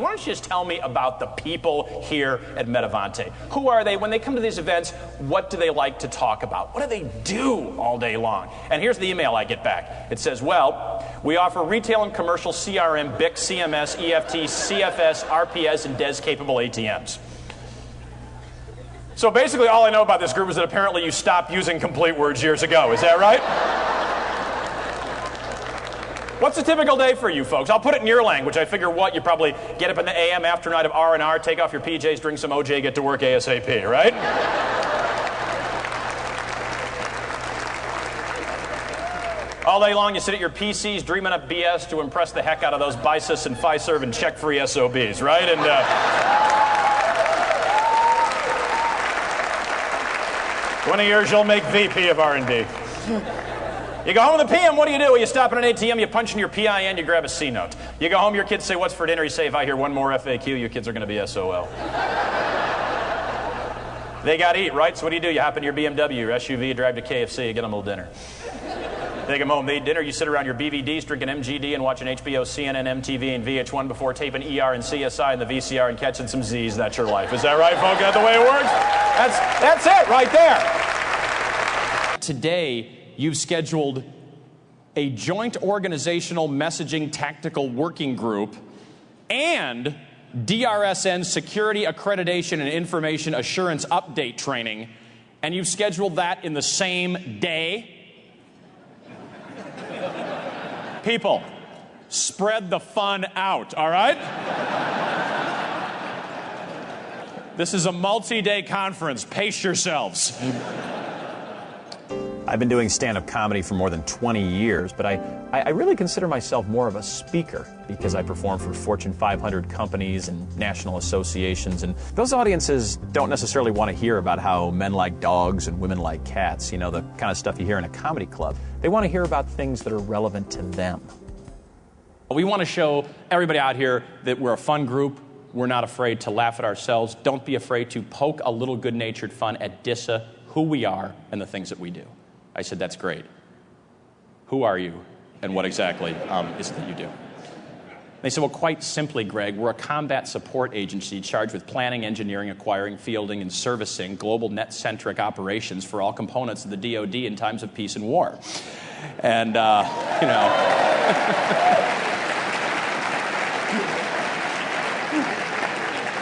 Why don't you just tell me about the people here at Metavante? Who are they? When they come to these events, what do they like to talk about? What do they do all day long? And here's the email I get back. It says, well, we offer retail and commercial CRM, BIC, CMS, EFT, CFS, RPS, and DES-capable ATMs. So basically all I know about this group is that apparently you stopped using complete words years ago. Is that right? What's a typical day for you folks? I'll put it in your language. I figure what? You probably get up in the AM after night of R&R, take off your PJs, drink some OJ, get to work ASAP, right? All day long you sit at your PCs dreaming up BS to impress the heck out of those BICIS and FISERV and check-free SOBs, right? And one of yours you'll make VP of R&D. You go home in the PM, what do? You stop at an ATM, you punch in your PIN, you grab a C-note. You go home, your kids say, what's for dinner? You say, if I hear one more FAQ, your kids are going to be SOL. They got to eat, right? So what do? You hop in your BMW, your SUV, you drive to KFC, you get them a little dinner. Take them home, they eat dinner, you sit around your BVDs, drinking MGD and watching HBO, CNN, MTV, and VH1 before taping ER and CSI and the VCR and catching some Z's. That's your life. Is that right, folks? That's the way it works? That's it right there. Today, you've scheduled a joint organizational messaging tactical working group and DRSN security accreditation and information assurance update training, and you've scheduled that in the same day. People, spread the fun out, all right? This is a multi-day conference. Pace yourselves. I've been doing stand-up comedy for more than 20 years, but I really consider myself more of a speaker because I perform for Fortune 500 companies and national associations, and those audiences don't necessarily want to hear about how men like dogs and women like cats, you know, the kind of stuff you hear in a comedy club. They want to hear about things that are relevant to them. We want to show everybody out here that we're a fun group. We're not afraid to laugh at ourselves. Don't be afraid to poke a little good-natured fun at DISA, who we are, and the things that we do. I said, that's great. Who are you, and what exactly is it that you do? They said, well, quite simply, Greg, we're a combat support agency charged with planning, engineering, acquiring, fielding, and servicing global net-centric operations for all components of the DoD in times of peace and war. And, you know...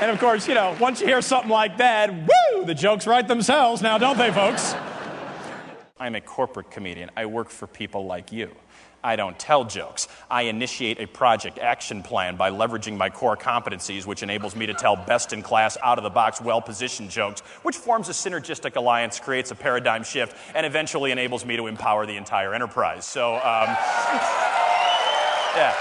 And, of course, you know, once you hear something like that, woo, the jokes write themselves now, don't they, folks? I'm a corporate comedian. I work for people like you. I don't tell jokes. I initiate a project action plan by leveraging my core competencies, which enables me to tell best-in-class, out-of-the-box, well-positioned jokes, which forms a synergistic alliance, creates a paradigm shift, and eventually enables me to empower the entire enterprise. So, yeah.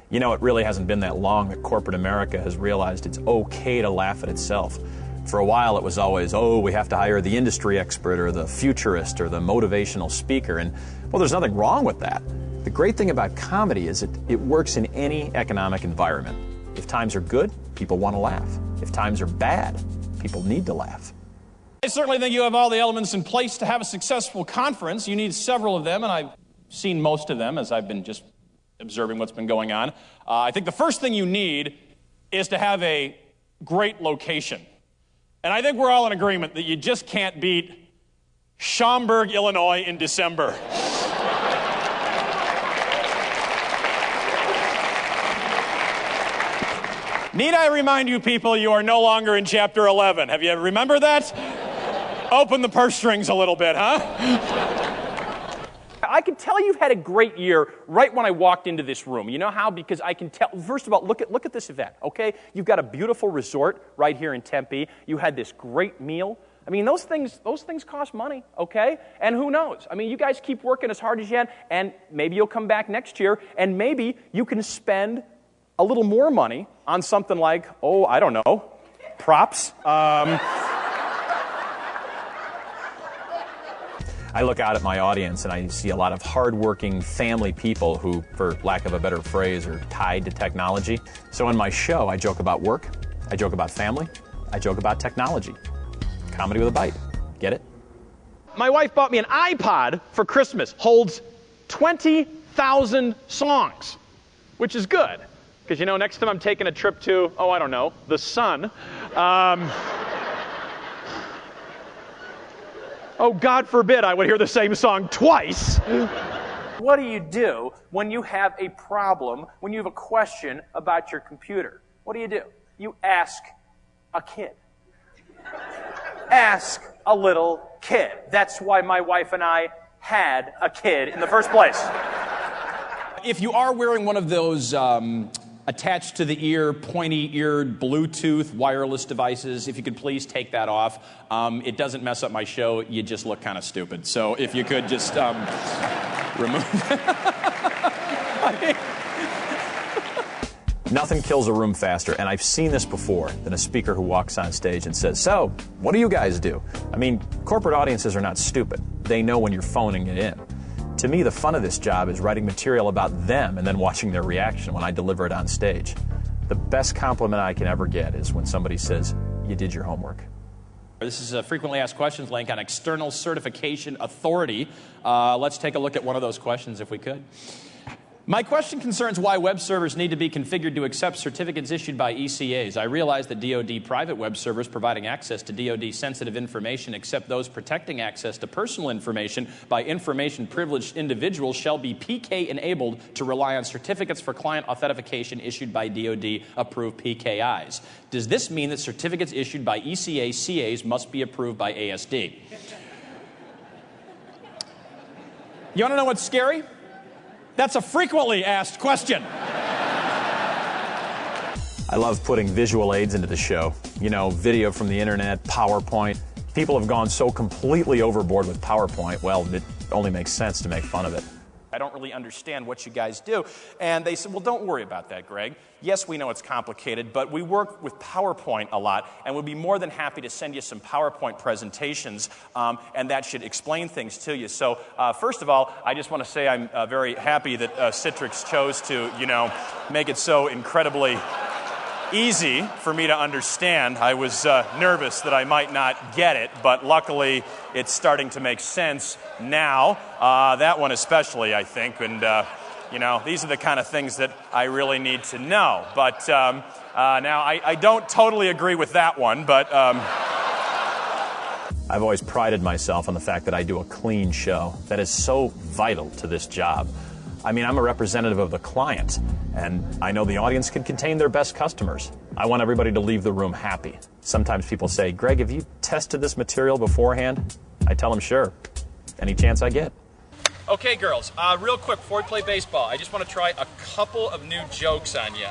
You know, it really hasn't been that long that corporate America has realized it's okay to laugh at itself. For a while, it was always, oh, we have to hire the industry expert or the futurist or the motivational speaker. And, well, there's nothing wrong with that. The great thing about comedy is it works in any economic environment. If times are good, people want to laugh. If times are bad, people need to laugh. I certainly think you have all the elements in place to have a successful conference. You need several of them, and I've seen most of them as I've been just observing what's been going on. I think the first thing you need is to have a great location. And I think we're all in agreement that you just can't beat Schaumburg, Illinois in December. Need I remind you people, you are no longer in Chapter 11. Have you ever remembered that? Open the purse strings a little bit, huh? I can tell you've had a great year right when I walked into this room. You know how? Because I can tell. First of all, look at this event, okay? You've got a beautiful resort right here in Tempe. You had this great meal. I mean, those things cost money, okay? And who knows? I mean, you guys keep working as hard as you can, and maybe you'll come back next year, and maybe you can spend a little more money on something like, oh, I don't know, props. I look out at my audience and I see a lot of hardworking family people who, for lack of a better phrase, are tied to technology. So in my show, I joke about work, I joke about family, I joke about technology. Comedy with a bite. Get it? My wife bought me an iPod for Christmas. Holds 20,000 songs, which is good. Because, you know, next time I'm taking a trip to, oh, I don't know, the sun. Oh, God forbid I would hear the same song twice. What do you do when you have a problem, when you have a question about your computer? What do? You ask a kid. Ask a little kid. That's why my wife and I had a kid in the first place. If you are wearing one of those attached to the ear, pointy-eared Bluetooth wireless devices, if you could please take that off. It doesn't mess up my show. You just look kind of stupid. So if you could just remove it. Nothing kills a room faster, and I've seen this before, than a speaker who walks on stage and says, so, what do you guys do? I mean, corporate audiences are not stupid. They know when you're phoning it in. To me, the fun of this job is writing material about them and then watching their reaction when I deliver it on stage. The best compliment I can ever get is when somebody says, you did your homework. This is a frequently asked questions link on external certification authority. Let's take a look at one of those questions if we could. My question concerns why web servers need to be configured to accept certificates issued by ECAs. I realize that DoD private web servers providing access to DoD sensitive information, except those protecting access to personal information by information privileged individuals, shall be PK enabled to rely on certificates for client authentication issued by DoD approved PKIs. Does this mean that certificates issued by ECA CAs must be approved by ASD? You want to know what's scary? That's a frequently asked question. I love putting visual aids into the show. You know, video from the internet, PowerPoint. People have gone so completely overboard with PowerPoint, well, it only makes sense to make fun of it. I don't really understand what you guys do. And they said, well, don't worry about that, Greg. Yes, we know it's complicated, but we work with PowerPoint a lot, and we'll be more than happy to send you some PowerPoint presentations, and that should explain things to you. So, first of all, I just want to say I'm very happy that Citrix chose to, you know, make it so incredibly easy for me to understand. I was nervous that I might not get it, but luckily it's starting to make sense now. That one especially, I think, and you know, these are the kind of things that I really need to know. But now I don't totally agree with that one, but I've always prided myself on the fact that I do a clean show. That is so vital to this job. I mean, I'm a representative of the client, and I know the audience can contain their best customers. I want everybody to leave the room happy. Sometimes people say, Greg, have you tested this material beforehand? I tell them, sure. Any chance I get. Okay, girls, real quick, before we play baseball, I just want to try a couple of new jokes on you.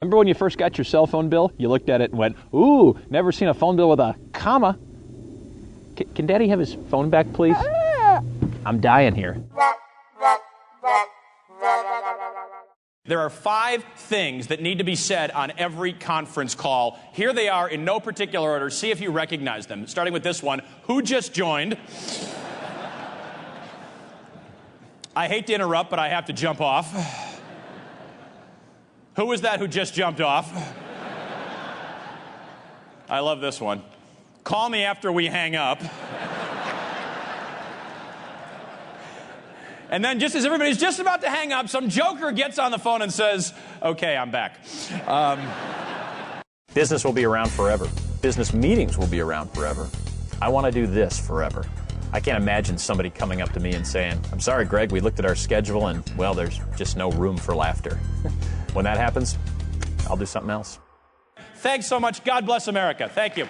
Remember when you first got your cell phone bill? You looked at it and went, ooh, never seen a phone bill with a comma. Can Daddy have his phone back, please? I'm dying here. There are 5 things that need to be said on every conference call. Here they are in no particular order. See if you recognize them. Starting with this one. Who just joined? I hate to interrupt, but I have to jump off. Who was that who just jumped off? I love this one. Call me after we hang up. And then just as everybody's just about to hang up, some joker gets on the phone and says, okay, I'm back. Business will be around forever. Business meetings will be around forever. I want to do this forever. I can't imagine somebody coming up to me and saying, I'm sorry, Greg, we looked at our schedule and, well, there's just no room for laughter. When that happens, I'll do something else. Thanks so much. God bless America. Thank you.